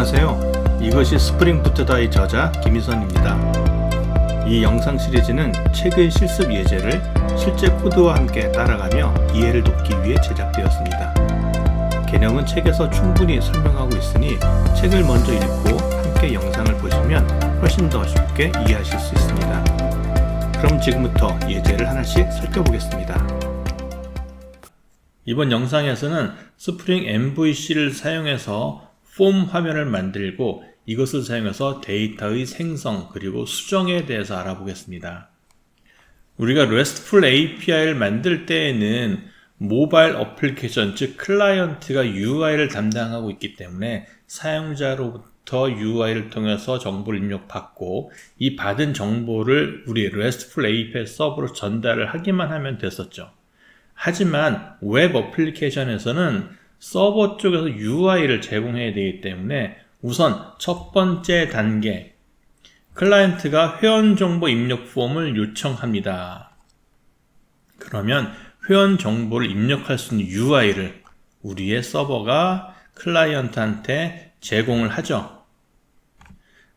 안녕하세요. 이것이 스프링부트다의 저자 김희선입니다. 이 영상 시리즈는 책의 실습 예제를 실제 코드와 함께 따라가며 이해를 돕기 위해 제작되었습니다. 개념은 책에서 충분히 설명하고 있으니 책을 먼저 읽고 함께 영상을 보시면 훨씬 더 쉽게 이해하실 수 있습니다. 그럼 지금부터 예제를 하나씩 살펴보겠습니다. 이번 영상에서는 스프링 MVC를 사용해서 폼 화면을 만들고 이것을 사용해서 데이터의 생성 그리고 수정에 대해서 알아보겠습니다. 우리가 RESTful API를 만들 때에는 모바일 어플리케이션, 즉 클라이언트가 UI를 담당하고 있기 때문에 사용자로부터 UI를 통해서 정보를 입력받고 이 받은 정보를 우리 RESTful API 서버로 전달을 하기만 하면 됐었죠. 하지만 웹 어플리케이션에서는 서버 쪽에서 UI를 제공해야 되기 때문에 우선 첫 번째 단계, 클라이언트가 회원정보 입력 폼을 요청합니다. 그러면 회원 정보를 입력할 수 있는 UI를 우리의 서버가 클라이언트한테 제공을 하죠.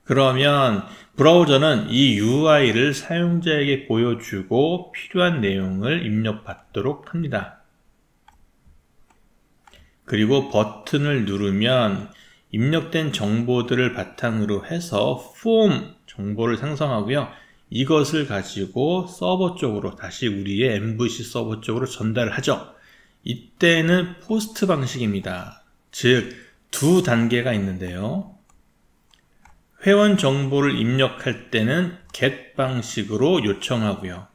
그러면 브라우저는 이 UI를 사용자에게 보여주고 필요한 내용을 입력받도록 합니다. 그리고 버튼을 누르면 입력된 정보들을 바탕으로 해서 폼 정보를 생성하고요. 이것을 가지고 서버 쪽으로 다시 우리의 MVC 서버 쪽으로 전달을 하죠. 이때는 포스트 방식입니다. 즉, 두 단계가 있는데요. 회원 정보를 입력할 때는 get 방식으로 요청하고요.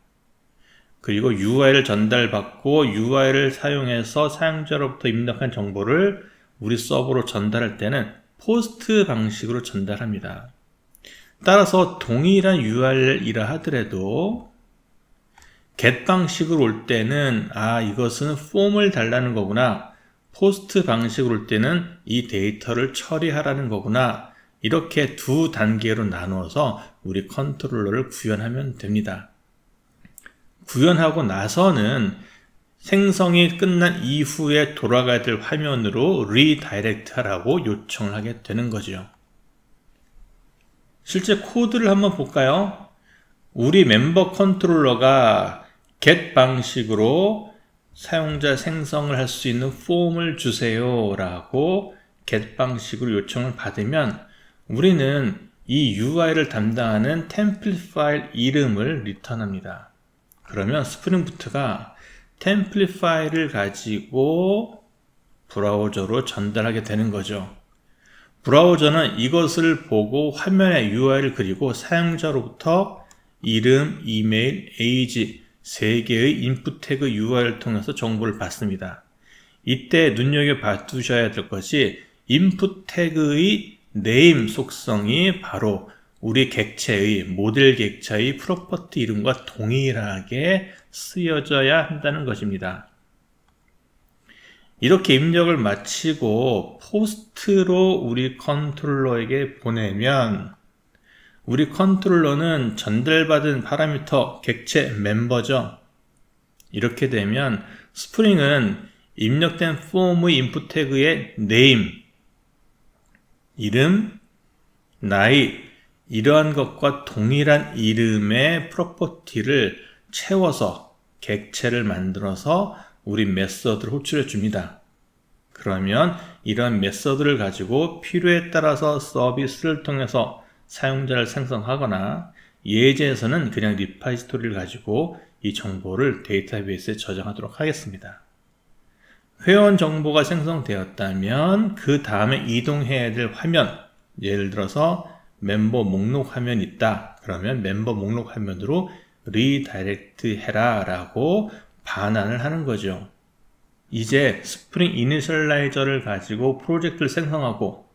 그리고 UI를 전달받고 UI를 사용해서 사용자로부터 입력한 정보를 우리 서버로 전달할 때는 포스트 방식으로 전달합니다. 따라서 동일한 URL이라 하더라도 get 방식으로 올 때는 이것은 폼을 달라는 거구나, 포스트 방식으로 올 때는 이 데이터를 처리하라는 거구나, 이렇게 두 단계로 나누어서 우리 컨트롤러를 구현하면 됩니다. 구현하고 나서는 생성이 끝난 이후에 돌아가야 될 화면으로 리다이렉트 하라고 요청을 하게 되는 거죠. 실제 코드를 한번 볼까요? 우리 멤버 컨트롤러가 get 방식으로 사용자 생성을 할 수 있는 폼을 주세요 라고 get 방식으로 요청을 받으면 우리는 이 UI를 담당하는 템플릿 파일 이름을 리턴합니다. 그러면 스프링부트가 템플릿 파일을 가지고 브라우저로 전달하게 되는 거죠. 브라우저는 이것을 보고 화면에 UI를 그리고 사용자로부터 이름, 이메일, 에이지 3개의 인풋 태그 UI를 통해서 정보를 받습니다. 이때 눈여겨봐두셔야 될 것이 인풋 태그의 네임 속성이 바로 우리 객체의, 모델 객체의 프로퍼티 이름과 동일하게 쓰여져야 한다는 것입니다. 이렇게 입력을 마치고 포스트로 우리 컨트롤러에게 보내면 우리 컨트롤러는 전달받은 파라미터 객체 멤버죠. 이렇게 되면 스프링은 입력된 폼의 인풋 태그의 name, 이름, 나이, 이러한 것과 동일한 이름의 프로퍼티를 채워서 객체를 만들어서 우리 메서드를 호출해 줍니다. 그러면 이런 메서드를 가지고 필요에 따라서 서비스를 통해서 사용자를 생성하거나 예제에서는 그냥 리파지토리를 가지고 이 정보를 데이터베이스에 저장하도록 하겠습니다. 회원 정보가 생성되었다면 그 다음에 이동해야 될 화면, 예를 들어서 멤버 목록 화면이 있다. 그러면 멤버 목록 화면으로 리다이렉트 해라 라고 반환을 하는 거죠. 이제 스프링 이니셜라이저를 가지고 프로젝트를 생성하고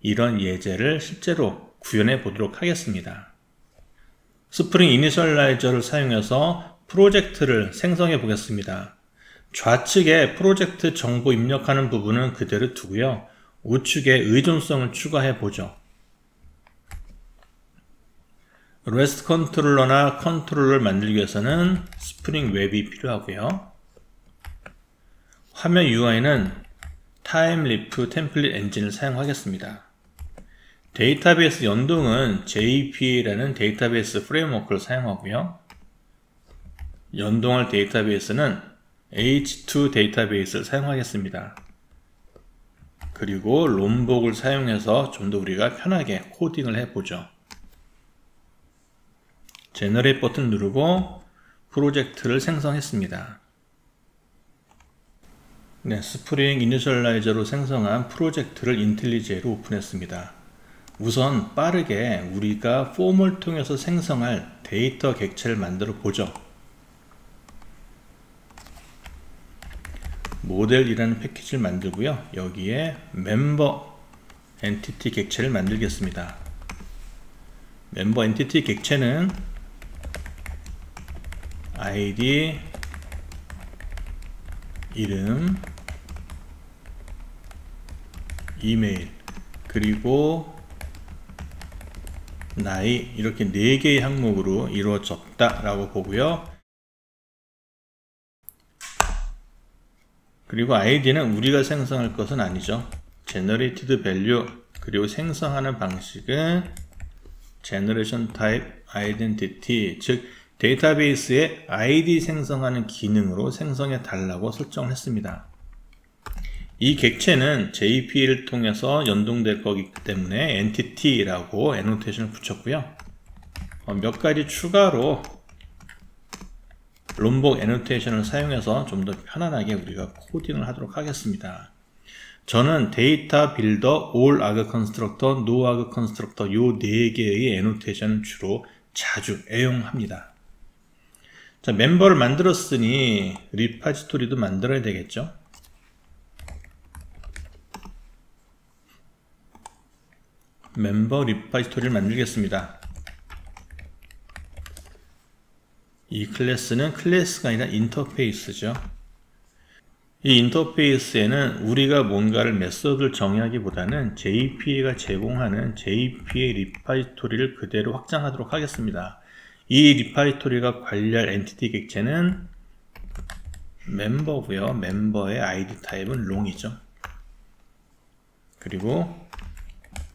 이런 예제를 실제로 구현해 보도록 하겠습니다. 스프링 이니셜라이저를 사용해서 프로젝트를 생성해 보겠습니다. 좌측에 프로젝트 정보 입력하는 부분은 그대로 두고요. 우측에 의존성을 추가해 보죠. REST 컨트롤러나 컨트롤러를 만들기 위해서는 스프링 웹이 필요하고요. 화면 UI는 타임리프 템플릿 엔진을 사용하겠습니다. 데이터베이스 연동은 JPA라는 데이터베이스 프레임워크를 사용하고요. 연동할 데이터베이스는 H2 데이터베이스를 사용하겠습니다. 그리고 롬복을 사용해서 좀 더 우리가 편하게 코딩을 해보죠. 제너레이트 버튼 누르고 프로젝트를 생성했습니다. 네, 스프링 이니셜라이저로 생성한 프로젝트를 인텔리제로 오픈했습니다. 우선 빠르게 우리가 폼을 통해서 생성할 데이터 객체를 만들어 보죠. 모델이라는 패키지를 만들고요. 여기에 멤버 엔티티 객체를 만들겠습니다. 멤버 엔티티 객체는 아이디, 이름, 이메일, 그리고 나이, 이렇게 4개의 항목으로 이루어졌다 라고 보고요. 그리고 아이디는 우리가 생성할 것은 아니죠. generated value, 그리고 생성하는 방식은 generation type identity, 즉 데이터베이스에 아이디 생성하는 기능으로 생성해 달라고 설정을 했습니다. 이 객체는 JPA를 통해서 연동될 거기 때문에 entity라고 애노테이션을 붙였고요. 몇 가지 추가로 롬복 애노테이션을 사용해서 좀 더 편안하게 우리가 코딩을 하도록 하겠습니다. 저는 데이터 빌더, all arg constructor, no arg constructor 요 4개의 애노테이션을 주로 자주 애용합니다. 자, 멤버를 만들었으니 리파지토리도 만들어야 되겠죠. 멤버 리파지토리를 만들겠습니다. 이 클래스는 클래스가 아니라 인터페이스죠. 이 인터페이스에는 우리가 뭔가를 메서드를 정의하기보다는 JPA가 제공하는 JPA 리파지토리를 그대로 확장하도록 하겠습니다. 이 리파지토리가 관리할 엔티티 객체는 멤버고요. 멤버의 아이디 타입은 long이죠. 그리고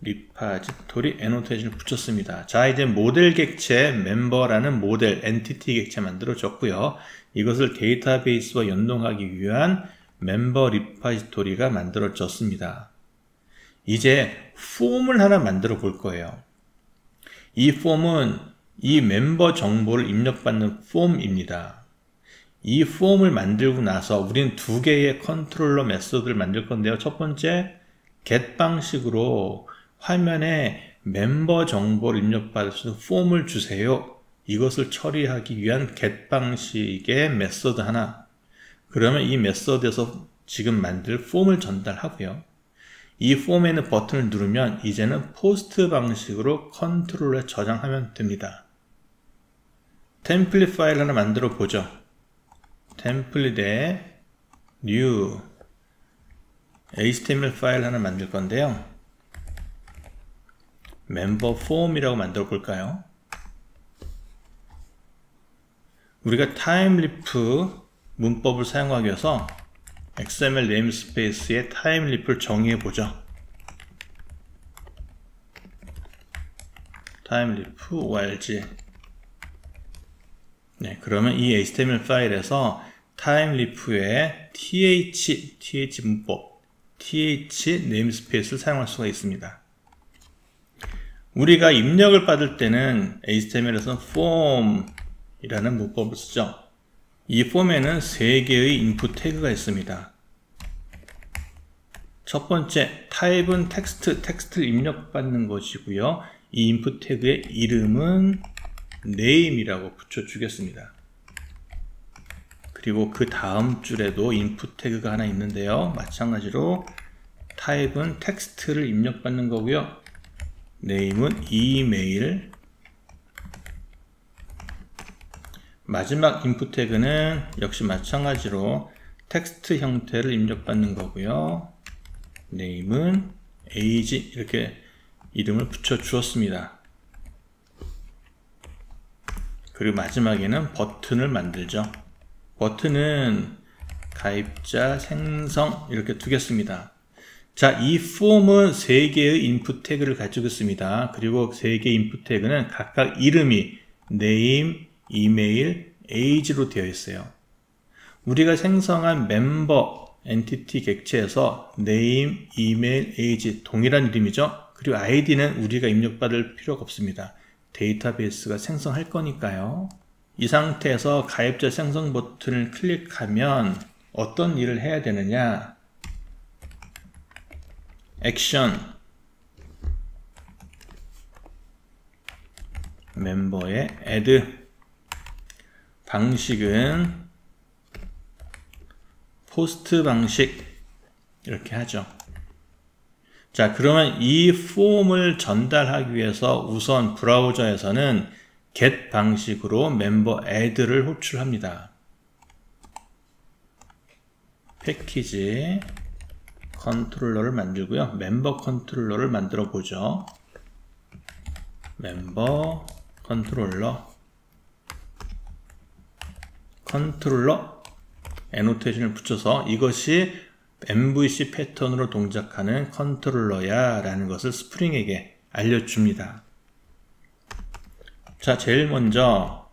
리파지토리 애노테이션을 붙였습니다. 자, 이제 모델 객체 멤버라는 모델 엔티티 객체 만들어졌고요. 이것을 데이터베이스와 연동하기 위한 멤버 리파지토리가 만들어졌습니다. 이제 폼을 하나 만들어 볼 거예요. 이 폼은 이 멤버 정보를 입력받는 폼입니다. 이 폼을 만들고 나서 우리는 2개의 컨트롤러 메소드를 만들 건데요. 첫 번째, get 방식으로 화면에 멤버 정보를 입력받을 수 있는 폼을 주세요. 이것을 처리하기 위한 get 방식의 메소드 하나. 그러면 이 메소드에서 지금 만들 폼을 전달하고요. 이 폼에는 버튼을 누르면 이제는 포스트 방식으로 컨트롤에 저장하면 됩니다. 템플릿 파일 하나 만들어 보죠. 템플릿에 new HTML 파일 하나 만들 건데요. 멤버 폼이라고 만들어 볼까요? 우리가 타임리프 문법을 사용하기 위해서 XML 네임스페이스에 타임리프를 정의해 보죠. 타임리프 org. 네, 그러면 이 HTML 파일에서 타임리프의 th 문법, th 네임스페이스를 사용할 수가 있습니다. 우리가 입력을 받을 때는 HTML에서는 form이라는 문법을 쓰죠. 이 form에는 3개의 인풋 태그가 있습니다. 첫 번째, 타입은 텍스트를 입력받는 것이고요. 이 인풋 태그의 이름은 name이라고 붙여주겠습니다. 그리고 그 다음 줄에도 인풋 태그가 하나 있는데요. 마찬가지로 타입은 텍스트를 입력받는 거고요. name은 이메일, 마지막 인풋 태그는 역시 마찬가지로 텍스트 형태를 입력받는 거고요. name은 age, 이렇게 이름을 붙여 주었습니다. 그리고 마지막에는 버튼을 만들죠. 버튼은 가입자 생성 이렇게 두겠습니다. 자, 이 폼은 3개의 인풋 태그를 가지고 있습니다. 그리고 3개의 인풋 태그는 각각 이름이 name, 이메일, age로 되어 있어요. 우리가 생성한 멤버 엔티티 객체에서 name, 이메일, age 동일한 이름이죠. 그리고 id는 우리가 입력받을 필요가 없습니다. 데이터베이스가 생성할 거니까요. 이 상태에서 가입자 생성 버튼을 클릭하면 어떤 일을 해야 되느냐? 액션 멤버에 add 방식은 포스트 방식 이렇게 하죠. 자, 그러면 이 폼을 전달하기 위해서 우선 브라우저에서는 get 방식으로 멤버 add를 호출합니다. 패키지 컨트롤러를 만들고요. 멤버 컨트롤러를 만들어 보죠. 멤버 컨트롤러 애노테이션을 붙여서 이것이 MVC 패턴으로 동작하는 컨트롤러야 라는 것을 스프링에게 알려줍니다. 자, 제일 먼저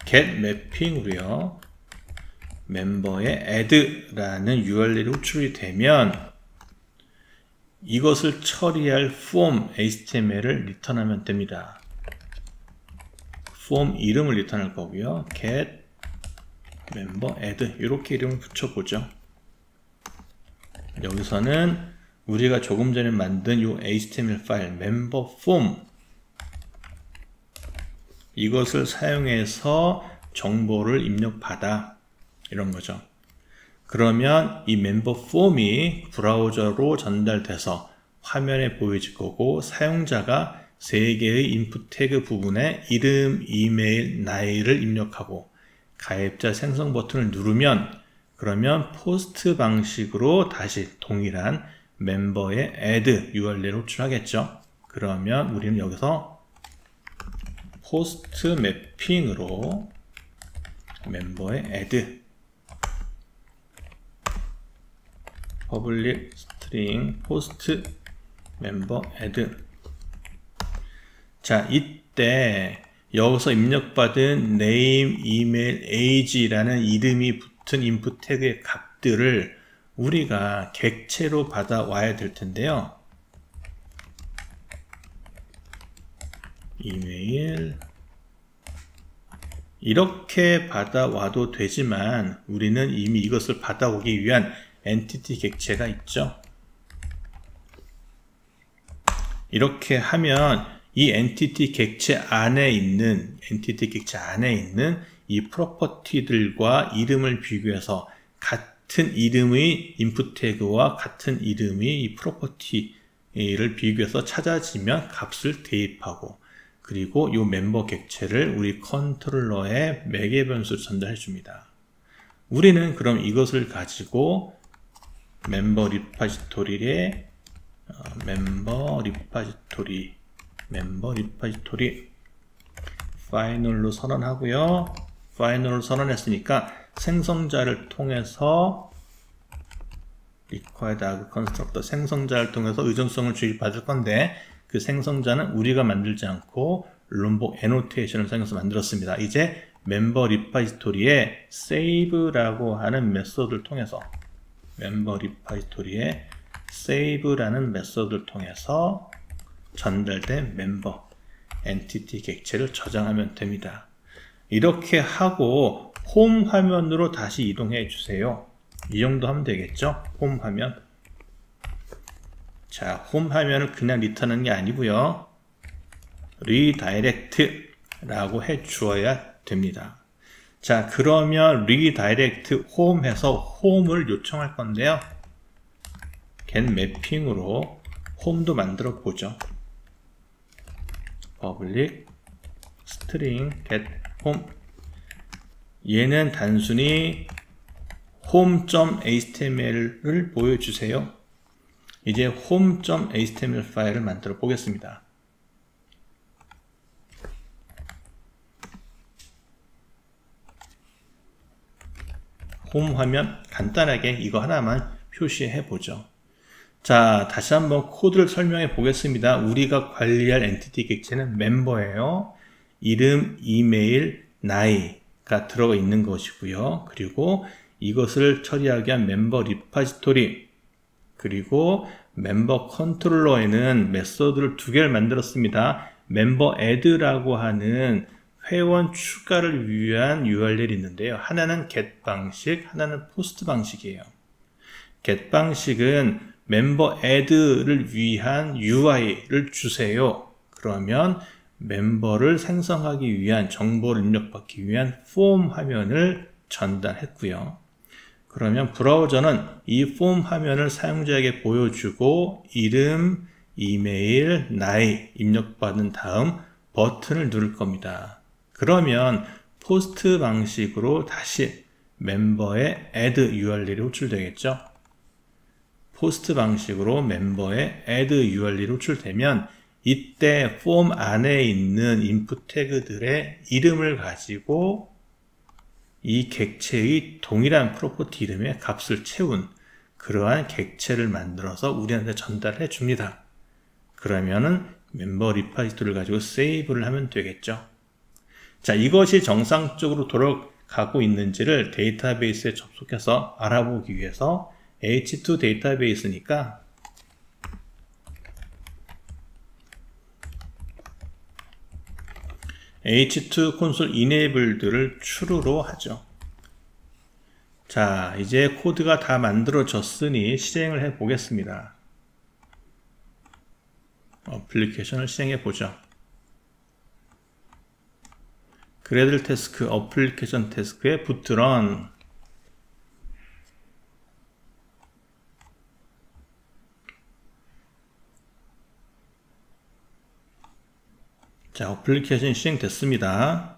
get 매핑으로요. 멤버에 add라는 URL이 호출이 되면 이것을 처리할 form HTML을 리턴하면 됩니다. form 이름을 리턴할 거고요. get member add 이렇게 이름을 붙여보죠. 여기서는 우리가 조금 전에 만든 이 HTML 파일 member form 이것을 사용해서 정보를 입력받아 이런 거죠. 그러면 이 멤버 폼이 브라우저로 전달돼서 화면에 보여질 거고 사용자가 3개의 인풋 태그 부분에 이름, 이메일, 나이를 입력하고 가입자 생성 버튼을 누르면 그러면 포스트 방식으로 다시 동일한 멤버의 add URL을 호출하겠죠. 그러면 우리는 여기서 포스트 매핑으로 멤버의 add public string post member add 자, 이때 여기서 입력받은 name, email, age라는 이름이 붙은 인풋 태그의 값들을 우리가 객체로 받아와야 될 텐데요. 이메일 이렇게 받아와도 되지만 우리는 이미 이것을 받아오기 위한 엔티티 객체가 있죠. 이렇게 하면 이 엔티티 객체 안에 있는 이 프로퍼티들과 이름을 비교해서 같은 이름의 인풋 태그와 같은 이름의 이 프로퍼티를 비교해서 찾아지면 값을 대입하고 그리고 이 멤버 객체를 우리 컨트롤러에 매개 변수로 전달해 줍니다. 우리는 그럼 이것을 가지고 멤버 리파지토리에 멤버 리파지토리 파이널로 선언하고요. 파이널로 선언했으니까 생성자를 통해서 required arg constructor 생성자를 통해서 의존성을 주입받을 건데 그 생성자는 우리가 만들지 않고 롬복 애노테이션을 사용해서 만들었습니다. 이제 멤버 리파지토리에 save라고 하는 메소드를 통해서 멤버 리파지토리에 save라는 메소드를 통해서 전달된 멤버 엔티티 객체를 저장하면 됩니다. 이렇게 하고 홈 화면으로 다시 이동해 주세요. 이 정도 하면 되겠죠? 홈 화면. 자, 홈 화면을 그냥 리턴하는 게 아니고요. 리다이렉트라고 해 주어야 됩니다. 자, 그러면 리다이렉트 홈 해서 홈을 요청할 건데요. get 매핑으로 홈도 만들어 보죠. public string get home 얘는 단순히 home.html을 보여주세요. 이제 home.html 파일을 만들어 보겠습니다. 홈 화면 간단하게 이거 하나만 표시해 보죠. 자, 다시 한번 코드를 설명해 보겠습니다. 우리가 관리할 엔티티 객체는 멤버예요. 이름, 이메일, 나이가 들어가 있는 것이고요. 그리고 이것을 처리하기 위한 멤버 리파지토리, 그리고 멤버 컨트롤러에는 메서드를 두 개를 만들었습니다. 멤버 add라고 하는 회원 추가를 위한 URL이 있는데요. 하나는 get 방식, 하나는 post 방식이에요. get 방식은 멤버 add를 위한 UI를 주세요. 그러면 멤버를 생성하기 위한 정보를 입력받기 위한 폼 화면을 전달했고요. 그러면 브라우저는 이 폼 화면을 사용자에게 보여주고 이름, 이메일, 나이 입력받은 다음 버튼을 누를 겁니다. 그러면 포스트 방식으로 다시 멤버의 add URL이 호출되겠죠. 포스트 방식으로 멤버의 add URL이 호출되면 이때 폼 안에 있는 인풋 태그들의 이름을 가지고 이 객체의 동일한 프로퍼티 이름의 값을 채운 그러한 객체를 만들어서 우리한테 전달해 줍니다. 그러면은 멤버 리파지토리를 가지고 세이브를 하면 되겠죠. 자, 이것이 정상적으로 돌아가고 있는지를 데이터베이스에 접속해서 알아보기 위해서 H2 데이터베이스니까 H2 콘솔 enabled를 true로 하죠. 자, 이제 코드가 다 만들어졌으니 실행을 해 보겠습니다. 어플리케이션을 실행해 보죠. 그래들 태스크 어플리케이션 태스크에 부트런. 자, 어플리케이션이 실행됐습니다.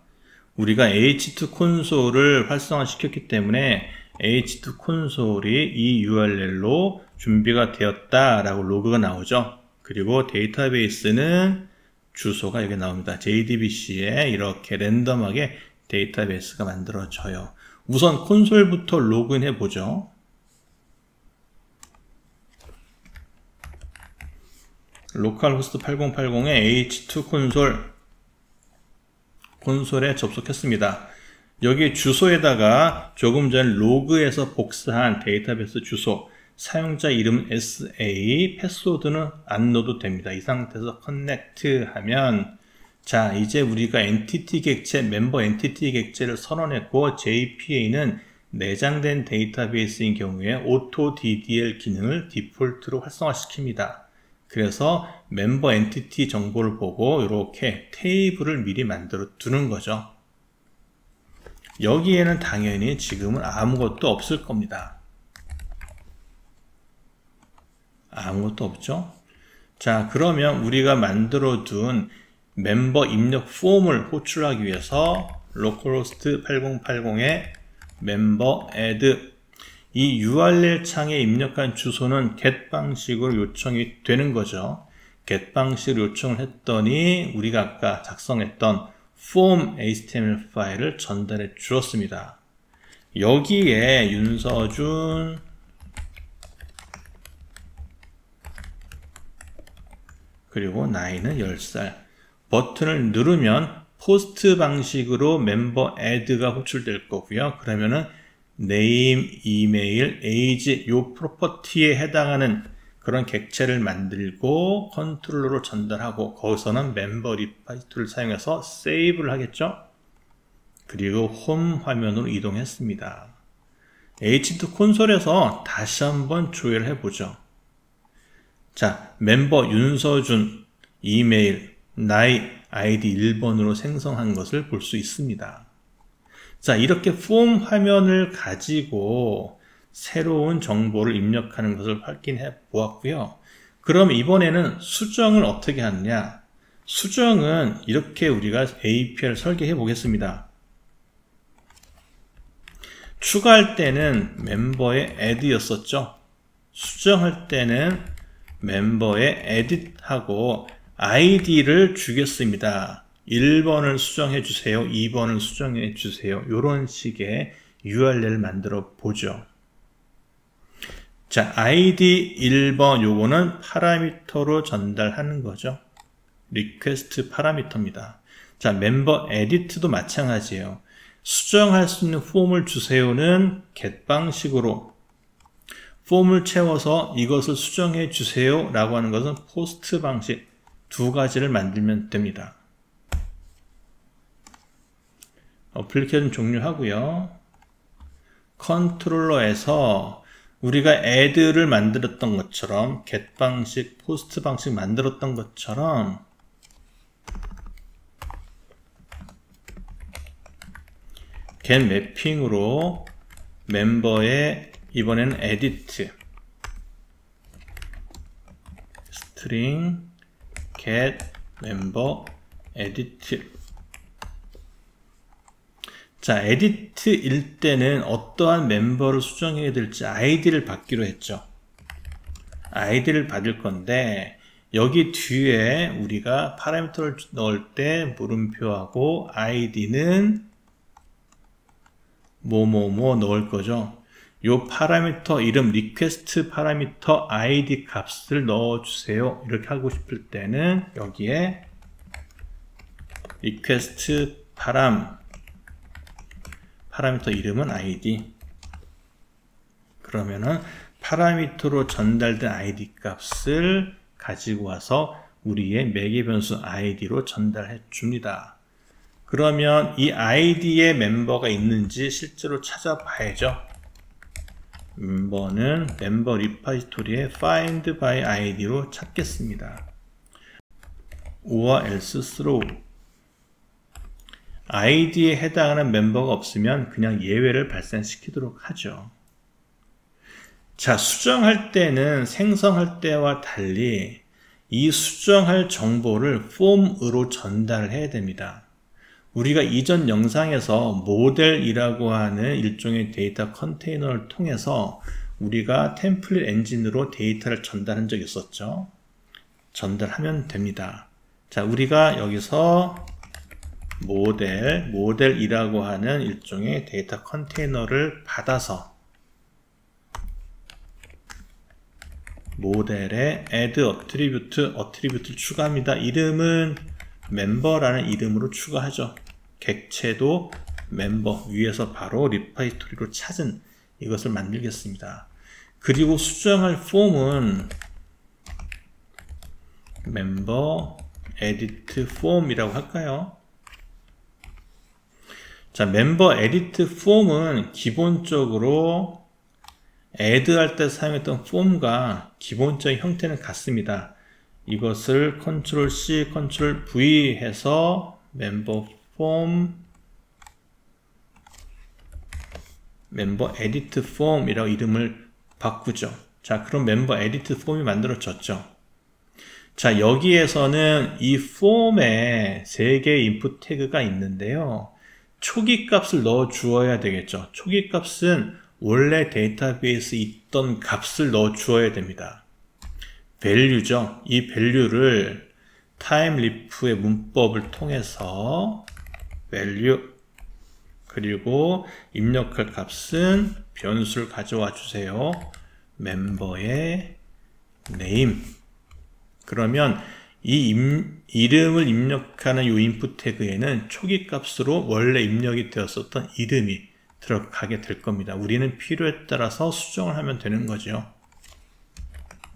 우리가 H2 콘솔을 활성화시켰기 때문에 H2 콘솔이 이 URL로 준비가 되었다라고 로그가 나오죠. 그리고 데이터베이스는 주소가 여기 나옵니다. JDBC에 이렇게 랜덤하게 데이터베이스가 만들어져요. 우선 콘솔부터 로그인해 보죠. 로컬호스트 8080에 H2 콘솔에 접속했습니다. 여기 주소에다가 조금 전 로그에서 복사한 데이터베이스 주소, 사용자 이름은 SA, 패스워드는 안 넣어도 됩니다. 이 상태에서 커넥트 하면, 자, 이제 우리가 엔티티 객체, 멤버 엔티티 객체를 선언했고 JPA는 내장된 데이터베이스인 경우에 오토 DDL 기능을 디폴트로 활성화시킵니다. 그래서 멤버 엔티티 정보를 보고 이렇게 테이블을 미리 만들어 두는 거죠. 여기에는 당연히 지금은 아무것도 없을 겁니다. 아무것도 없죠? 자, 그러면 우리가 만들어 둔 멤버 입력 폼을 호출하기 위해서 localhost 8080에 member add, 이 URL 창에 입력한 주소는 get 방식으로 요청이 되는 거죠. get 방식으로 요청을 했더니 우리가 아까 작성했던 form HTML 파일을 전달해 주었습니다. 여기에 윤서준 그리고 나이는 10살 버튼을 누르면 포스트 방식으로 멤버 add가 호출될 거고요. 그러면은 name, 이메일, age 요 프로퍼티에 해당하는 그런 객체를 만들고 컨트롤러로 전달하고 거기서는 멤버 리파지토리를 사용해서 세이브를 하겠죠. 그리고 홈 화면으로 이동했습니다. H2 콘솔에서 다시 한번 조회를 해보죠. 자, 멤버 윤서준, 이메일, 나이, 아이디 1번으로 생성한 것을 볼 수 있습니다. 자, 이렇게 폼 화면을 가지고 새로운 정보를 입력하는 것을 확인해 보았고요. 그럼 이번에는 수정을 어떻게 하느냐? 수정은 이렇게 우리가 API를 설계해 보겠습니다. 추가할 때는 멤버의 add였었죠. 수정할 때는 멤버의 edit하고 id를 주겠습니다. 1번을 수정해 주세요. 2번을 수정해 주세요. 이런 식의 URL을 만들어 보죠. 자, ID 1번 요거는 파라미터로 전달하는 거죠. 리퀘스트 파라미터입니다. 자, 멤버 에디트도 마찬가지예요. 수정할 수 있는 폼을 주세요는 get 방식으로 폼을 채워서 이것을 수정해 주세요 라고 하는 것은 포스트 방식 두 가지를 만들면 됩니다. 어플리케이션 종료하고요. 컨트롤러에서 우리가 add를 만들었던 것처럼 get 방식, post 방식 만들었던 것처럼 get 매핑으로 멤버에 이번에는 edit string get member edit. 자, edit일 때는 어떠한 멤버를 수정해야 될지 id를 받기로 했죠. id를 받을 건데 여기 뒤에 우리가 파라미터를 넣을 때 물음표하고 id는 뭐뭐뭐 넣을 거죠. 요 파라미터 이름 리퀘스트 파라미터 id 값을 넣어주세요. 이렇게 하고 싶을 때는 여기에 리퀘스트 파라미터 이름은 id. 그러면은 파라미터로 전달된 id 값을 가지고 와서 우리의 매개 변수 id로 전달해 줍니다. 그러면 이 id에 멤버가 있는지 실제로 찾아봐야죠. 멤버는 멤버 리파지토리에 find by id로 찾겠습니다. or else throw. id에 해당하는 멤버가 없으면 그냥 예외를 발생시키도록 하죠. 자, 수정할 때는 생성할 때와 달리 이 수정할 정보를 폼으로 전달을 해야 됩니다. 우리가 이전 영상에서 모델이라고 하는 일종의 데이터 컨테이너를 통해서 우리가 템플릿 엔진으로 데이터를 전달한 적이 있었죠. 전달하면 됩니다. 자, 우리가 여기서 모델이라고 하는 일종의 데이터 컨테이너를 받아서 모델에 add 어트리뷰트 추가합니다. 이름은 멤버라는 이름으로 추가하죠. 객체도 멤버 위에서 바로 리파지토리로 찾은 이것을 만들겠습니다. 그리고 수정할 폼은 멤버 edit form이라고 할까요? 자, 멤버 edit form은 기본적으로 add 할 때 사용했던 폼과 기본적인 형태는 같습니다. 이것을 컨트롤 C, 컨트롤 V 해서 멤버 폼, 멤버 에디트 폼이라고 이름을 바꾸죠. 자, 그럼 멤버 에디트 폼이 만들어졌죠. 자, 여기에서는 이 폼에 3개의 인풋 태그가 있는데요. 초기 값을 넣어 주어야 되겠죠. 초기 값은 원래 데이터베이스에 있던 값을 넣어 주어야 됩니다. value죠. 이 value를 timeLeaf의 문법을 통해서 value 그리고 입력할 값은 변수를 가져와 주세요. 멤버의 name. 그러면 이 이름을 입력하는 이 인풋 태그에는 초기 값으로 원래 입력이 되었었던 이름이 들어가게 될 겁니다. 우리는 필요에 따라서 수정을 하면 되는 거죠.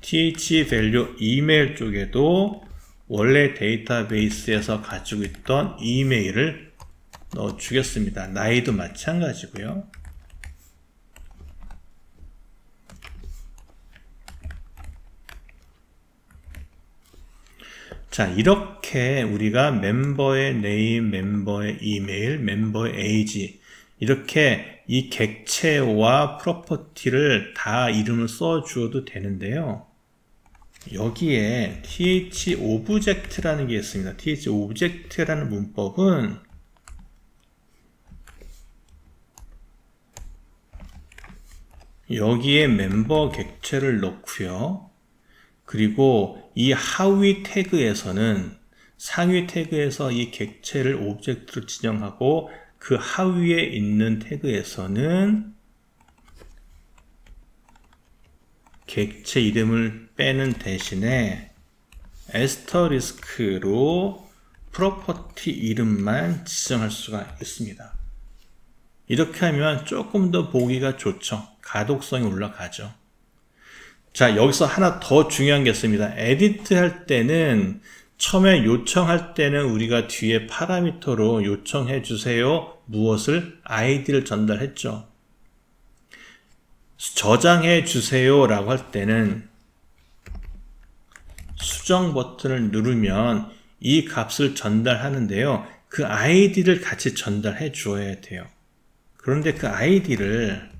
thvalue 이메일 쪽에도 원래 데이터베이스에서 가지고 있던 이메일을 넣어 주겠습니다. 나이도 마찬가지고요. 자, 이렇게 우리가 멤버의 name, 멤버의 이메일, 멤버의 age 이렇게 이 객체와 프로퍼티를 다 이름을 써 주어도 되는데요. 여기에 thObject라는 게 있습니다. thObject라는 문법은 여기에 멤버 객체를 넣고요. 그리고 이 하위 태그에서는 상위 태그에서 이 객체를 오브젝트로 지정하고 그 하위에 있는 태그에서는 객체 이름을 빼는 대신에 애스터리스크로 프로퍼티 이름만 지정할 수가 있습니다. 이렇게 하면 조금 더 보기가 좋죠. 가독성이 올라가죠. 자, 여기서 하나 더 중요한 게 있습니다. 에디트 할 때는 처음에 요청할 때는 우리가 뒤에 파라미터로 요청해 주세요. 무엇을? 아이디를 전달했죠. 저장해 주세요 라고 할 때는 수정 버튼을 누르면 이 값을 전달하는데요. 그 아이디를 같이 전달해 주어야 돼요. 그런데 그 아이디를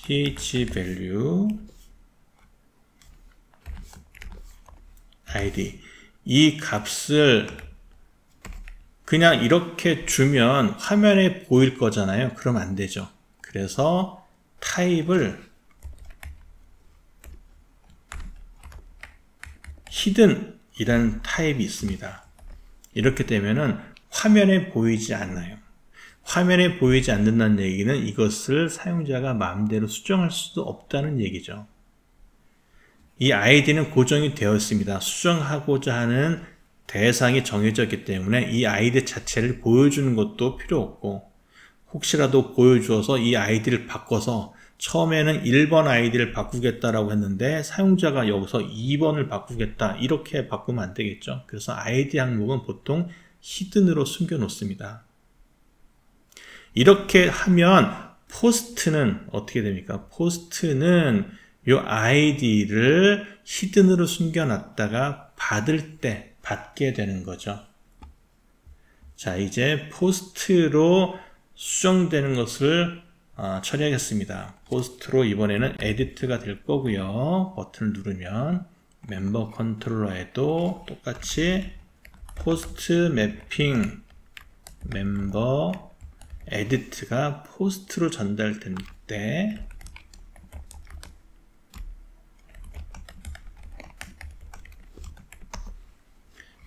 phvalue id 이 값을 그냥 이렇게 주면 화면에 보일 거잖아요. 그럼 안 되죠. 그래서 타입을 hidden 이라는 타입이 있습니다. 이렇게 되면은 화면에 보이지 않아요. 화면에 보이지 않는다는 얘기는 이것을 사용자가 마음대로 수정할 수도 없다는 얘기죠. 이 아이디는 고정이 되어 있습니다. 수정하고자 하는 대상이 정해져 있기 때문에 이 아이디 자체를 보여주는 것도 필요 없고, 혹시라도 보여주어서 이 아이디를 바꿔서 처음에는 1번 아이디를 바꾸겠다라고 했는데 사용자가 여기서 2번을 바꾸겠다 이렇게 바꾸면 안 되겠죠. 그래서 아이디 항목은 보통 히든으로 숨겨 놓습니다. 이렇게 하면 포스트는 어떻게 됩니까? 포스트는 이 아이디를 히든으로 숨겨놨다가 받을 때 받게 되는 거죠. 자, 이제 포스트로 수정되는 것을 처리하겠습니다. 포스트로 이번에는 에디트가 될 거고요. 버튼을 누르면 멤버 컨트롤러에도 똑같이 포스트 매핑 멤버 에디트가 포스트로 전달될 때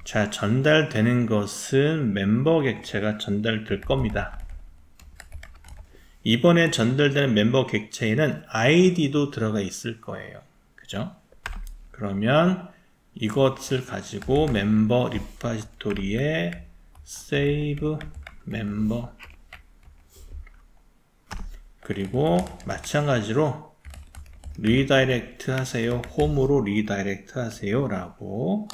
자, 전달되는 것은 멤버 객체가 전달될 겁니다. 이번에 전달되는 멤버 객체에는 아이디도 들어가 있을 거예요. 그죠? 그러면 이것을 가지고 멤버 리파지토리에 save 멤버 그리고 마찬가지로 리다이렉트 하세요. 홈으로 리다이렉트 하세요 라고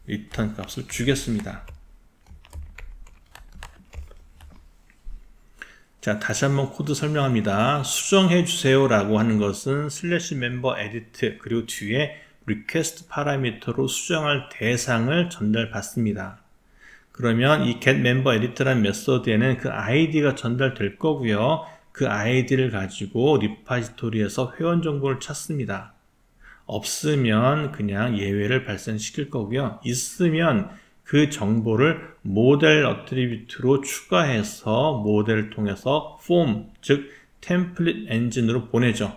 리턴 값을 주겠습니다. 자, 다시 한번 코드 설명합니다. 수정해 주세요 라고 하는 것은 슬래시 멤버 에디트 그리고 뒤에 리퀘스트 파라미터로 수정할 대상을 전달받습니다. 그러면 이 getMemberEdit라는 메소드에는 그 아이디가 전달될 거고요. 그 아이디를 가지고 리파지토리에서 회원 정보를 찾습니다. 없으면 그냥 예외를 발생시킬 거고요. 있으면 그 정보를 모델 어트리뷰트로 추가해서 모델을 통해서 폼, 즉 템플릿 엔진으로 보내죠.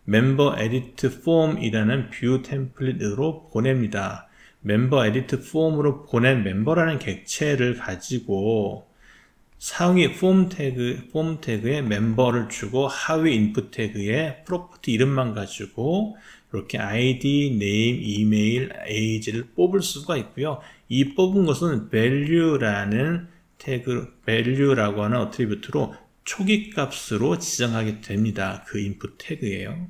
멤버 에디트 폼이라는 뷰 템플릿으로 보냅니다. 멤버 에디트 폼으로 보낸 멤버라는 객체를 가지고 상위 폼 태그에 멤버를 주고 하위 인풋 태그에 프로퍼티 이름만 가지고 이렇게 아이디, 네임, 이메일, 에이지를 뽑을 수가 있고요. 이 뽑은 것은 value라는 태그, value라고 하는 어트리뷰트로 초기 값으로 지정하게 됩니다. 그 인풋 태그예요.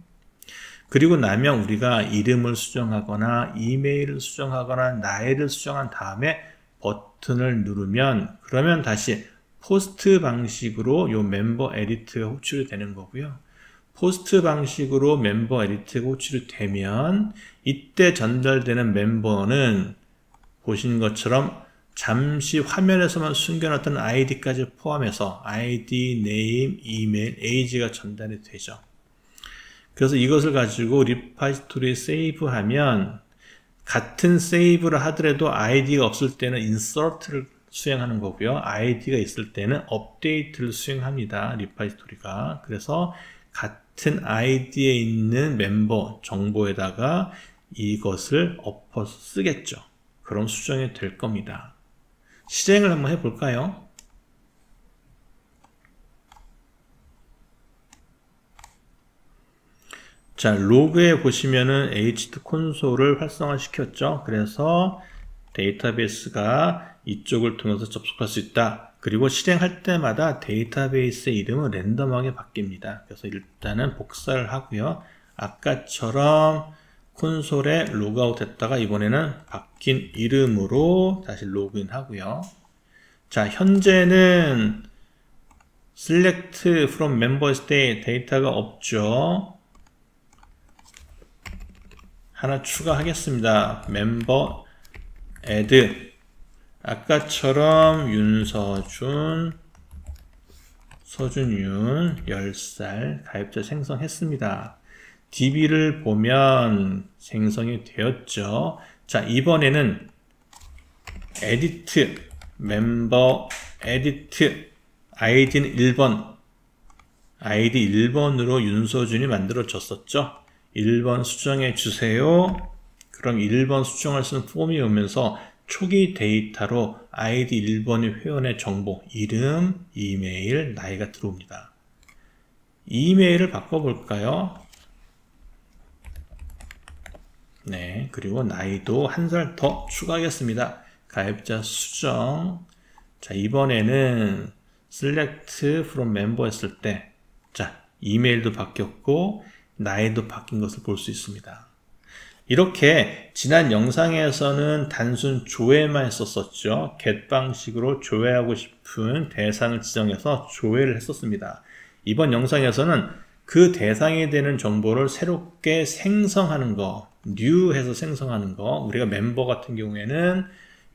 그리고 나면 우리가 이름을 수정하거나 이메일을 수정하거나 나이를 수정한 다음에 버튼을 누르면 그러면 다시 포스트 방식으로 요 멤버 에디트가 호출이 되는 거고요. 포스트 방식으로 멤버 에디트가 호출이 되면 이때 전달되는 멤버는 보시는 것처럼 잠시 화면에서만 숨겨놨던 아이디까지 포함해서 아이디, 네임, 이메일, 에이지가 전달이 되죠. 그래서 이것을 가지고 리파지토리에 세이브하면 같은 세이브를 하더라도 아이디가 없을 때는 인서트를 수행하는 거고요. 아이디가 있을 때는 업데이트를 수행합니다. 리파지토리가. 그래서 같은 아이디에 있는 멤버 정보에다가 이것을 엎어서 쓰겠죠. 그럼 수정이 될 겁니다. 실행을 한번 해볼까요? 자, 로그에 보시면은 h2 콘솔을 활성화 시켰죠. 그래서 데이터베이스가 이쪽을 통해서 접속할 수 있다. 그리고 실행할 때마다 데이터베이스의 이름은 랜덤하게 바뀝니다. 그래서 일단은 복사를 하고요. 아까처럼 콘솔에 로그아웃 했다가 이번에는 바뀐 이름으로 다시 로그인 하고요. 자, 현재는 select from member state 데이터가 없죠. 하나 추가하겠습니다. member add 아까처럼 윤서준, 서준윤 10살 가입자 생성했습니다. DB를 보면 생성이 되었죠. 자, 이번에는 edit, member edit, id는 1번, id 1번으로 윤서준이 만들어졌었죠. 1번 수정해 주세요. 그럼 1번 수정할 수 있는 폼이 오면서 초기 데이터로 아이디 1번의 회원의 정보, 이름, 이메일, 나이가 들어옵니다. 이메일을 바꿔볼까요? 네, 그리고 나이도 한 살 더 추가하겠습니다. 가입자 수정. 자, 이번에는 select from member 했을 때, 자, 이메일도 바뀌었고, 나이도 바뀐 것을 볼 수 있습니다. 이렇게 지난 영상에서는 단순 조회만 했었었죠. get 방식으로 조회하고 싶은 대상을 지정해서 조회를 했었습니다. 이번 영상에서는 그 대상이 되는 정보를 새롭게 생성하는 거, new 해서 생성하는 거, 우리가 멤버 같은 경우에는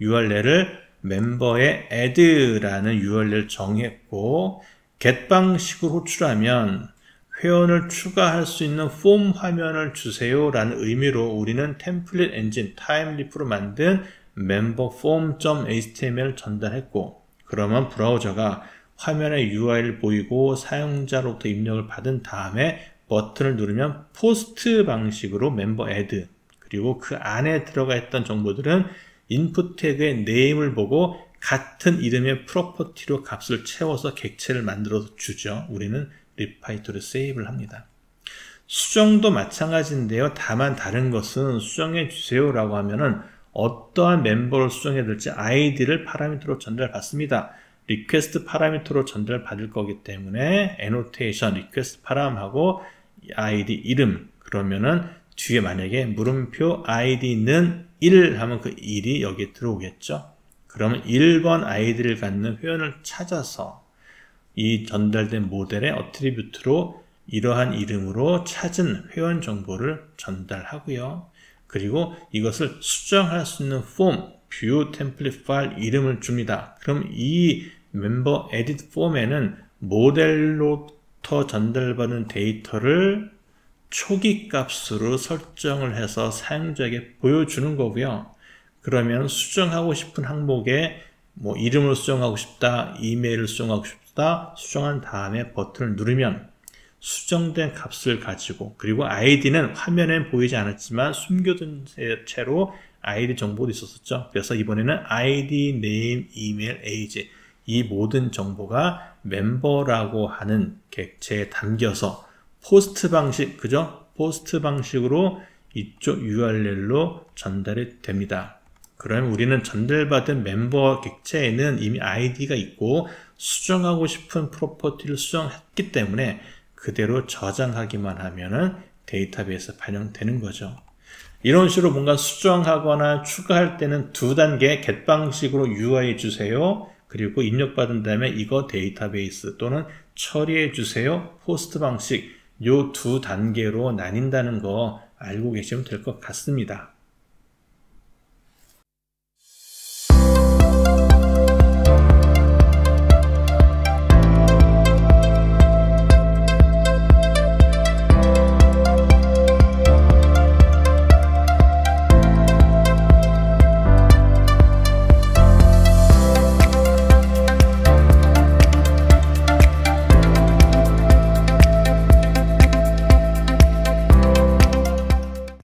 URL을 멤버에 add라는 URL을 정했고 get 방식으로 호출하면 회원을 추가할 수 있는 폼 화면을 주세요 라는 의미로 우리는 템플릿 엔진 타임리프로 만든 memberform.html을 전달했고, 그러면 브라우저가 화면의 UI를 보이고 사용자로부터 입력을 받은 다음에 버튼을 누르면 포스트 방식으로 member add, 그리고 그 안에 들어가 있던 정보들은 인풋 태그의 name을 보고 같은 이름의 프로퍼티로 값을 채워서 객체를 만들어서 주죠. 우리는 리파이토리 세이브를 합니다. 수정도 마찬가지인데요. 다만 다른 것은 수정해 주세요 라고 하면은 어떠한 멤버를 수정해야 될지 아이디를 파라미터로 전달받습니다. 리퀘스트 파라미터로 전달받을 거기 때문에 annotation 리퀘스트 파람하고 아이디 이름, 그러면은 뒤에 만약에 물음표 아이디는 1 하면 그 1이 여기에 들어오겠죠. 그러면 1번 아이디를 갖는 회원을 찾아서 이 전달된 모델의 어트리뷰트로 이러한 이름으로 찾은 회원 정보를 전달하고요. 그리고 이것을 수정할 수 있는 폼, view template 파일 이름을 줍니다. 그럼 이 멤버 에디트 폼에는 모델로부터 전달받은 데이터를 초기 값으로 설정을 해서 사용자에게 보여주는 거고요. 그러면 수정하고 싶은 항목에 뭐 이름을 수정하고 싶다, 이메일을 수정하고 싶다, 수정한 다음에 버튼을 누르면 수정된 값을 가지고, 그리고 아이디는 화면에 보이지 않았지만 숨겨둔 채로 아이디 정보도 있었었죠. 그래서 이번에는 아이디, 네임, 이메일, 에이지 이 모든 정보가 멤버라고 하는 객체에 담겨서 포스트 방식, 그죠? 포스트 방식으로 이쪽 URL로 전달이 됩니다. 그러면 우리는 전달받은 멤버 객체에는 이미 아이디가 있고 수정하고 싶은 프로퍼티를 수정했기 때문에 그대로 저장하기만 하면은 데이터베이스에 반영되는 거죠. 이런 식으로 뭔가 수정하거나 추가할 때는 두 단계 get 방식으로 UI 주세요. 그리고 입력받은 다음에 이거 데이터베이스 또는 처리해 주세요. 포스트 방식, 요 두 단계로 나뉜다는 거 알고 계시면 될 것 같습니다.